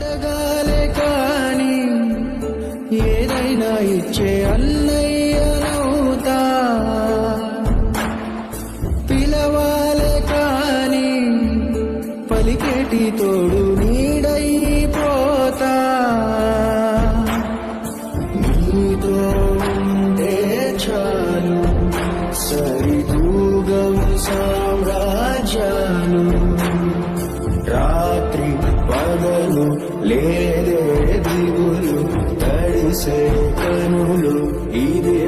అడగాలే కాని ఏదైనా ఇచ్చే అన్నయ్యనవుతా, పిలవాలే కాని పలికేటి తోడు నీడైపోతా. నీతో ఉంటే చాలు సరితూగవు సామ్రాజ్యాలు, రాత్రి పగలు లేదే దిగులు, తడిసే కనులు ఇది